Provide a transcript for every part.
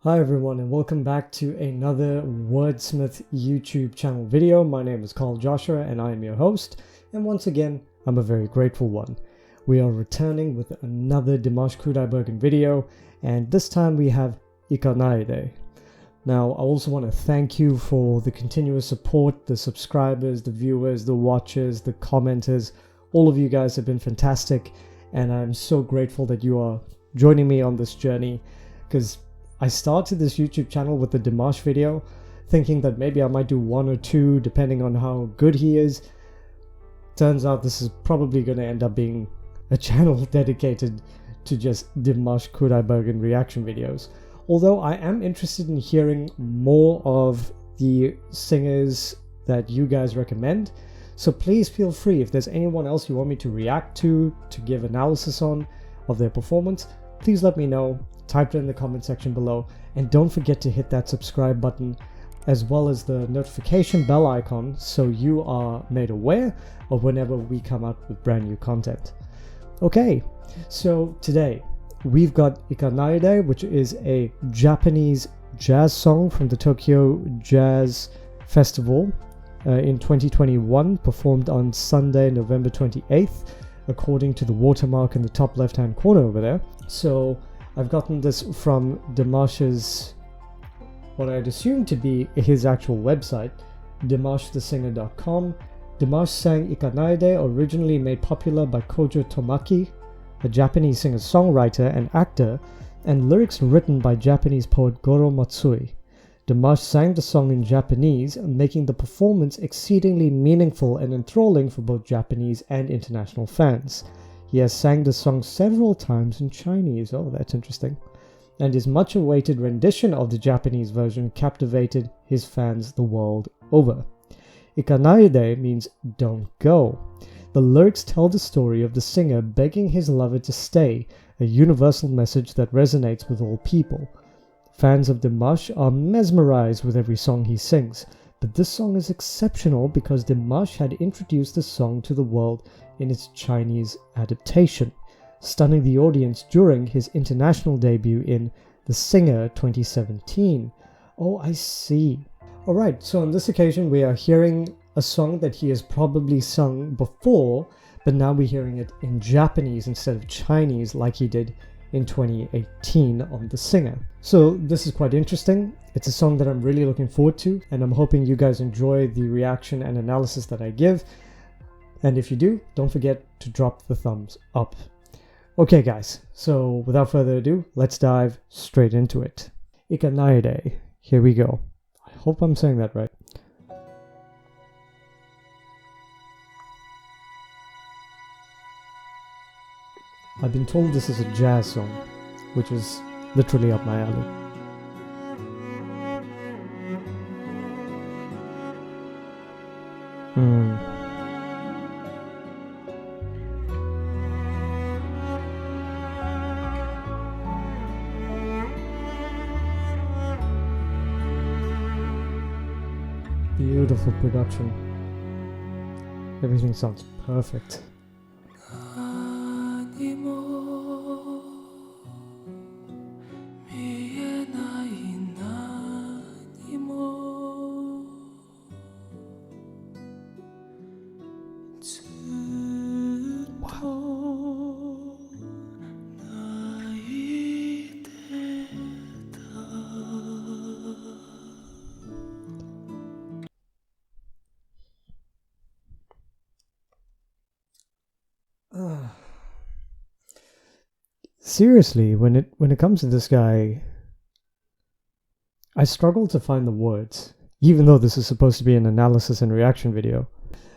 Hi everyone and welcome back to another WordSmith YouTube channel video. My name is Carl Joshua and I am your host, and once again I'm a very grateful one. We are returning with another Dimash Kudaibergen video, and this time we have Ikanaide. Now I also want to thank you for the continuous support, the subscribers, the viewers, the watchers, the commenters. All of you guys have been fantastic and I'm so grateful that you are joining me on this journey, because I started this YouTube channel with the Dimash video thinking that maybe I might do one or two depending on how good he is. Turns out this is probably going to end up being a channel dedicated to just Dimash Kudaibergen reaction videos. Although I am interested in hearing more of the singers that you guys recommend, so please feel free, if there's anyone else you want me to react to give analysis on of their performance, please let me know. Type it in the comment section below, and don't forget to hit that subscribe button as well as the notification bell icon so you are made aware of whenever we come out with brand new content. Okay, so today we've got Ikanaide, which is a Japanese jazz song from the Tokyo Jazz Festival in 2021, performed on Sunday, November 28th, according to the watermark in the top left hand corner over there. So I've gotten this from Dimash's, what I'd assume to be his actual website, dimashthesinger.com. Dimash sang Ikanaide, originally made popular by Kojo Tomaki, a Japanese singer-songwriter and actor, and lyrics written by Japanese poet Goro Matsui. Dimash sang the song in Japanese, making the performance exceedingly meaningful and enthralling for both Japanese and international fans. He has sang the song several times in Chinese, oh that's interesting, and his much awaited rendition of the Japanese version captivated his fans the world over. Ikanaide means don't go. The lyrics tell the story of the singer begging his lover to stay, a universal message that resonates with all people. Fans of Dimash are mesmerized with every song he sings, but this song is exceptional because Dimash had introduced the song to the world in its Chinese adaptation, stunning the audience during his international debut in The Singer 2017. Oh, I see. Alright, so on this occasion we are hearing a song that he has probably sung before, but now we're hearing it in Japanese instead of Chinese like he did in 2018 on The Singer. So this is quite interesting. It's a song that I'm really looking forward to, and I'm hoping you guys enjoy the reaction and analysis that I give. And if you do, don't forget to drop the thumbs up. Okay guys, so without further ado, let's dive straight into it. Ikanaide, here we go. I hope I'm saying that right. I've been told this is a jazz song, which is literally up my alley. Beautiful production. Everything sounds perfect. Seriously, when it comes to this guy, I struggle to find the words, even though this is supposed to be an analysis and reaction video.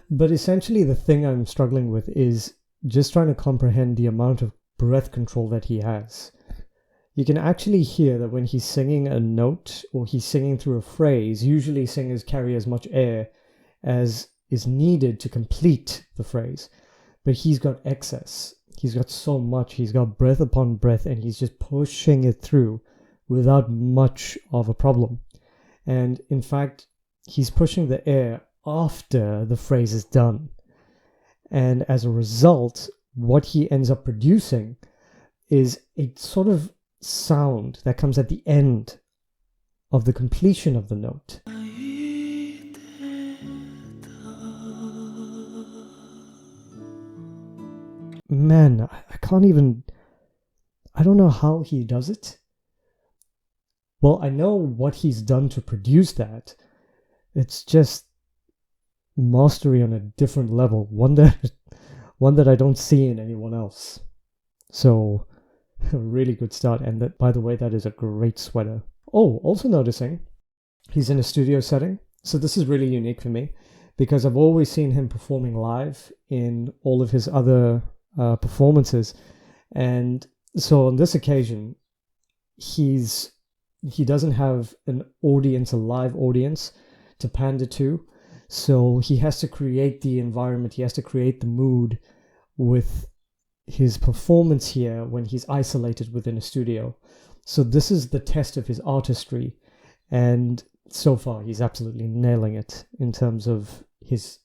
But essentially the thing I'm struggling with is just trying to comprehend the amount of breath control that he has. You can actually hear that when he's singing a note or he's singing through a phrase, usually singers carry as much air as is needed to complete the phrase. But he's got excess. He's got so much. He's got breath upon breath, and he's just pushing it through without much of a problem. And in fact, he's pushing the air after the phrase is done. And as a result, what he ends up producing is a sort of sound that comes at the end of the completion of the note. Man, I can't even... I don't know how he does it. Well, I know what he's done to produce that. It's just mastery on a different level, one that I don't see in anyone else. So, a really good start. And that, by the way, that is a great sweater. Oh, also noticing, he's in a studio setting. So this is really unique for me, because I've always seen him performing live in all of his other performances. And so on this occasion, he doesn't have an audience, a live audience to pander to. So he has to create the environment, he has to create the mood with his performance here when he's isolated within a studio. So this is the test of his artistry. And so far, he's absolutely nailing it in terms of his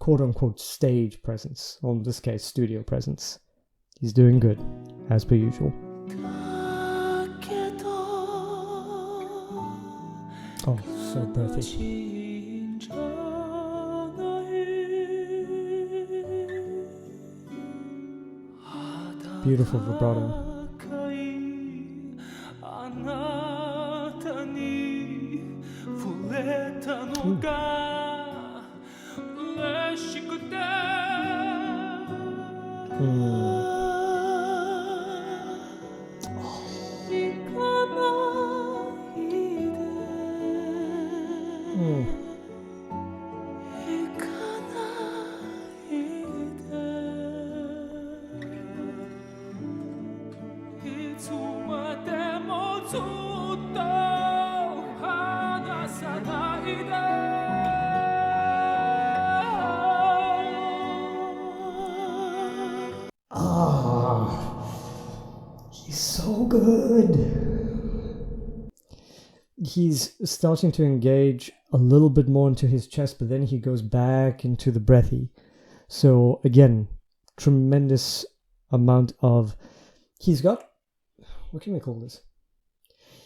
quote-unquote stage presence, or in this case, studio presence. He's doing good, as per usual. Oh, so breathy. Beautiful vibrato. He's so good. He's starting to engage a little bit more into his chest, but then he goes back into the breathy. So again, tremendous amount of... He's got... What can we call this?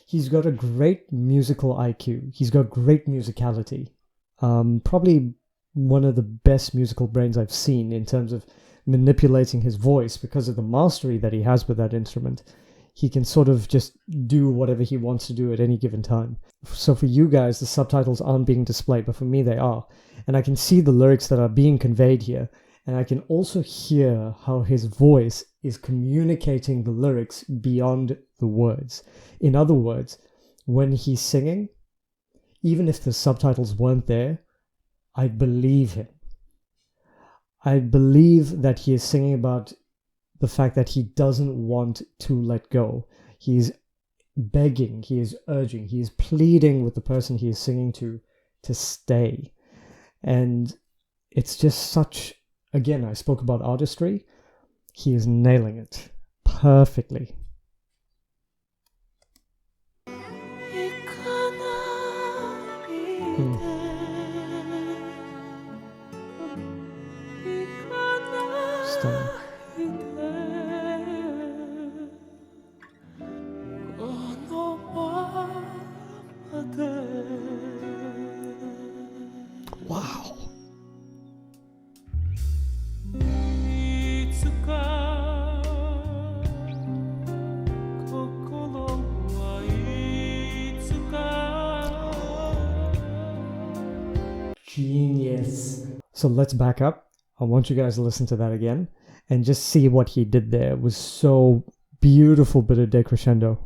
He's got a great musical IQ. He's got great musicality. Probably one of the best musical brains I've seen in terms of manipulating his voice because of the mastery that he has with that instrument. He can sort of just do whatever he wants to do at any given time. So for you guys, the subtitles aren't being displayed, but for me they are. And I can see the lyrics that are being conveyed here. And I can also hear how his voice is communicating the lyrics beyond the words. In other words, when he's singing, even if the subtitles weren't there, I believe him. I believe that he is singing about the fact that he doesn't want to let go. He is begging, he is urging, he is pleading with the person he is singing to stay. And it's just such, again, I spoke about artistry. He is nailing it perfectly. Stunning. Wow. Genius. So let's back up. I want you guys to listen to that again and just see what he did there. It was so beautiful, bit of decrescendo.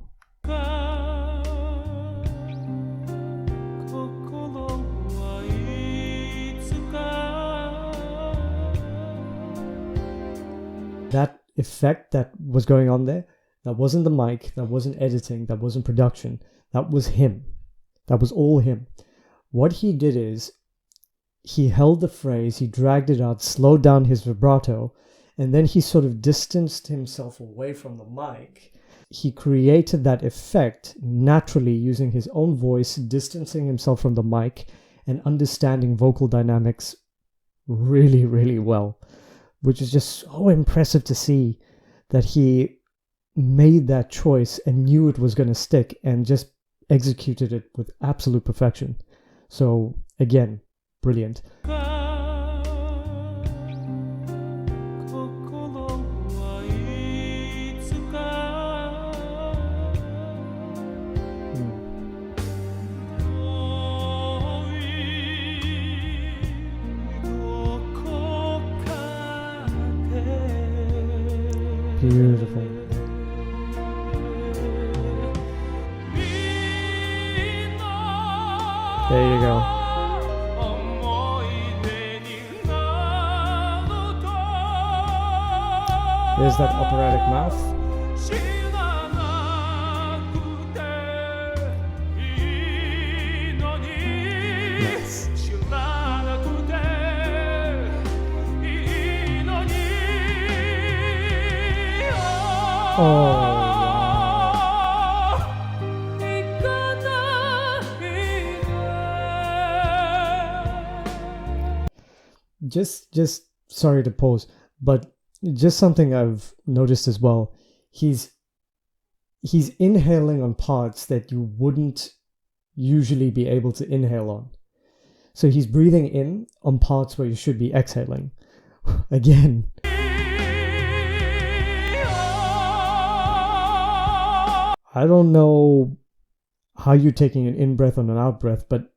That effect that was going on there, that wasn't the mic, that wasn't editing, that wasn't production. That was him. That was all him. What he did is, he held the phrase, he dragged it out, slowed down his vibrato, and then he sort of distanced himself away from the mic. He created that effect naturally using his own voice, distancing himself from the mic, and understanding vocal dynamics really, really well, which is just so impressive to see that he made that choice and knew it was going to stick and just executed it with absolute perfection. So again, brilliant. Beautiful. There you go. There's that operatic mouth. Nice. Oh. Just sorry to pause, but just something I've noticed as well. He's inhaling on parts that you wouldn't usually be able to inhale on. So he's breathing in on parts where you should be exhaling. Again. I don't know how you're taking an in-breath and an out-breath, but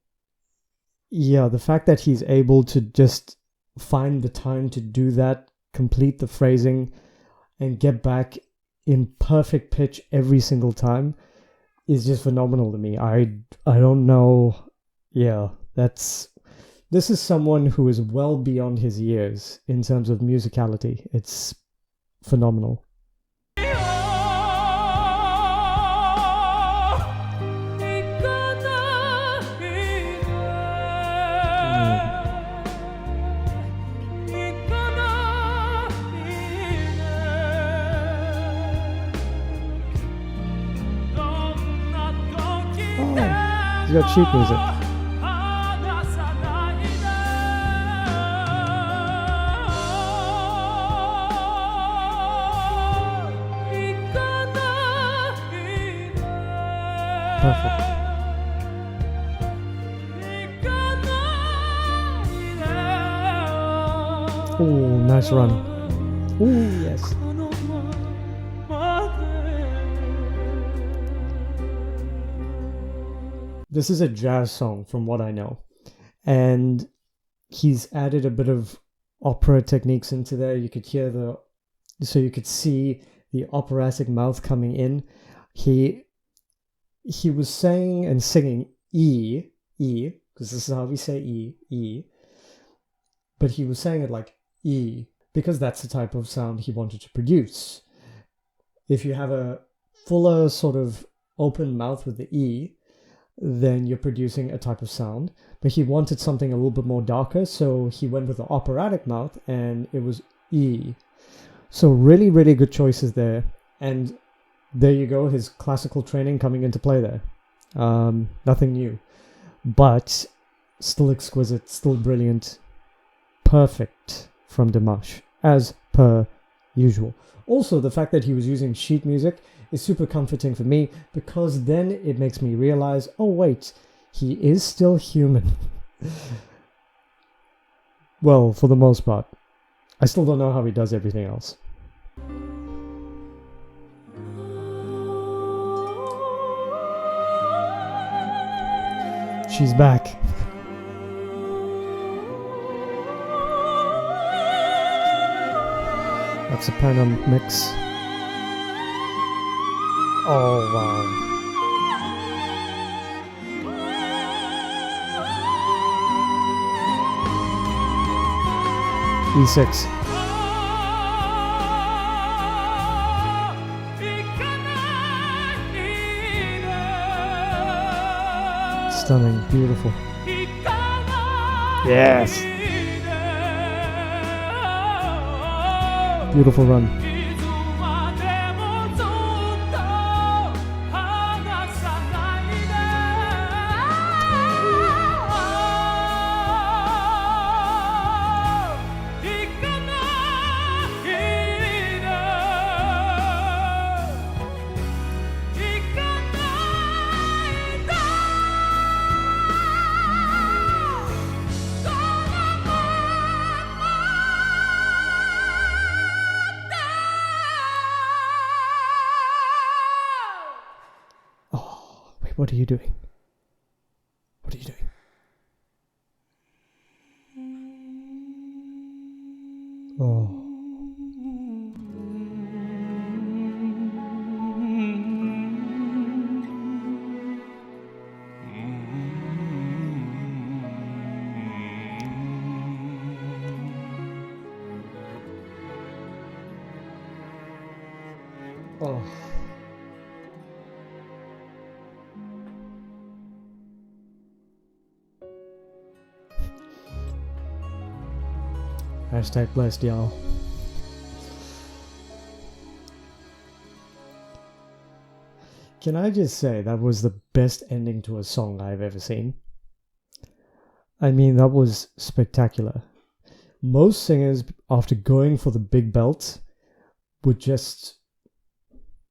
yeah, the fact that he's able to just find the time to do that, complete the phrasing, and get back in perfect pitch every single time is just phenomenal to me. I don't know. Yeah, this is someone who is well beyond his years in terms of musicality. It's phenomenal. He's got sheet music. Perfect. Oh, nice run. Oh, yes. This is a jazz song from what I know, and he's added a bit of opera techniques into there. You could hear so you could see the operatic mouth coming in. He was saying and singing E, because this is how we say E, but he was saying it like E, because that's the type of sound he wanted to produce. If you have a fuller sort of open mouth with the E, then you're producing a type of sound. But he wanted something a little bit more darker, so he went with the operatic mouth, and it was E. So really, really good choices there. And there you go, his classical training coming into play there. Nothing new, but still exquisite, still brilliant. Perfect from Dimash, as per usual. Also, the fact that he was using sheet music is super comforting for me, because then it makes me realize, oh wait, he is still human. Well, for the most part. I still don't know how he does everything else. She's back. That's a soprano mix. Oh wow. E6. Stunning, beautiful. Yes. Beautiful run. What are you doing? What are you doing? Oh. Oh. Hashtag blessed, y'all. Can I just say that was the best ending to a song I've ever seen? I mean, that was spectacular. Most singers, after going for the big belt, would just,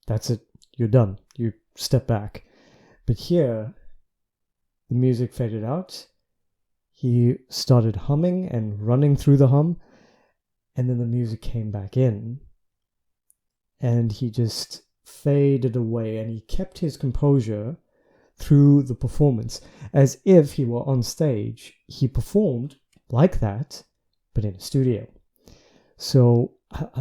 that's it, you're done. You step back. But here, the music faded out. He started humming and running through the hum, and then the music came back in. And he just faded away, and he kept his composure through the performance, as if he were on stage. He performed like that, but in a studio. So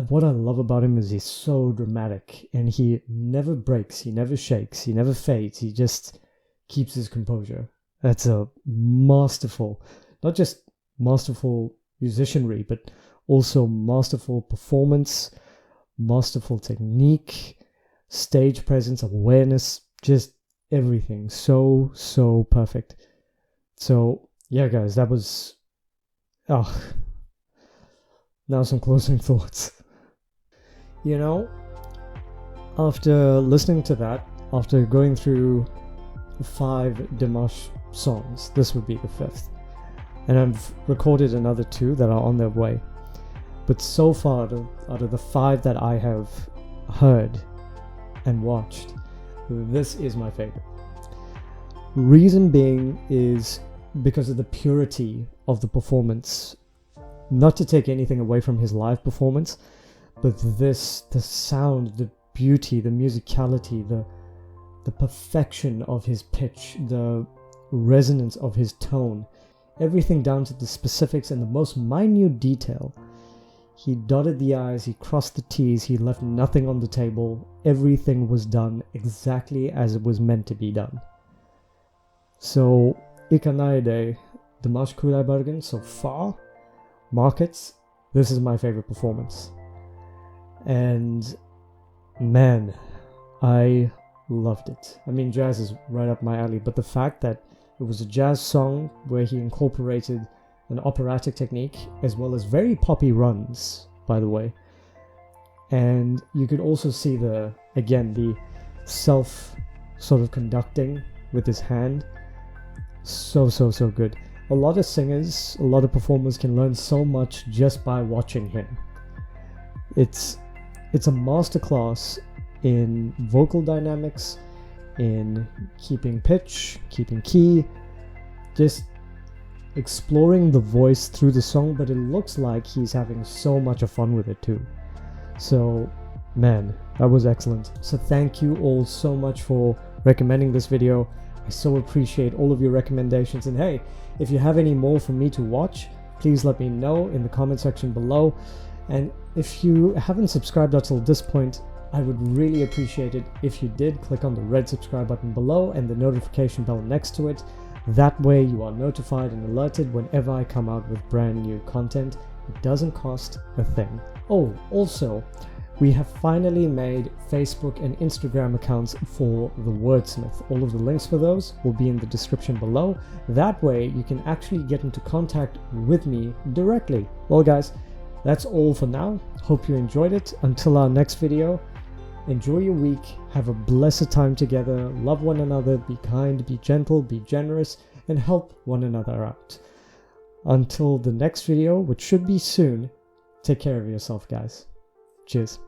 what I love about him is he's so dramatic, and he never breaks, he never shakes, he never fades, he just keeps his composure. That's a masterful, not just masterful musicianry, but also masterful performance, masterful technique, stage presence, awareness, just everything. So perfect. So yeah, guys, that was, now some closing thoughts. You know, after listening to that, after going through 5 Dimash songs, this would be the 5th. And I've recorded another 2 that are on their way. But so far, out of the 5 that I have heard and watched, this is my favorite. Reason being is because of the purity of the performance. Not to take anything away from his live performance, but the sound, the beauty, the musicality, the perfection of his pitch, the resonance of his tone, everything down to the specifics and the most minute detail. He dotted the I's, he crossed the T's, he left nothing on the table. Everything was done exactly as it was meant to be done. So, Ikanaide, Dimash Kudaibergen, so far, markets, this is my favorite performance. And man, I loved it. I mean, jazz is right up my alley, but the fact that it was a jazz song where he incorporated an operatic technique as well as very poppy runs, by the way. And you could also see the self sort of conducting with his hand. So good. A lot of singers, a lot of performers can learn so much just by watching him. It's a masterclass in vocal dynamics, in keeping pitch, keeping key, just exploring the voice through the song, but it looks like he's having so much of fun with it too. So, man, that was excellent. So thank you all so much for recommending this video. I so appreciate all of your recommendations, and hey, if you have any more for me to watch, please let me know in the comment section below. And if you haven't subscribed until this point, I would really appreciate it if you did click on the red subscribe button below and the notification bell next to it. That way you are notified and alerted whenever I come out with brand new content. It doesn't cost a thing. Oh, also, we have finally made Facebook and Instagram accounts for the WordSmith. All of the links for those will be in the description below. That way you can actually get into contact with me directly. Well guys, that's all for now. Hope you enjoyed it. Until our next video, enjoy your week, have a blessed time together, love one another, be kind, be gentle, be generous, and help one another out. Until the next video, which should be soon, take care of yourself, guys. Cheers.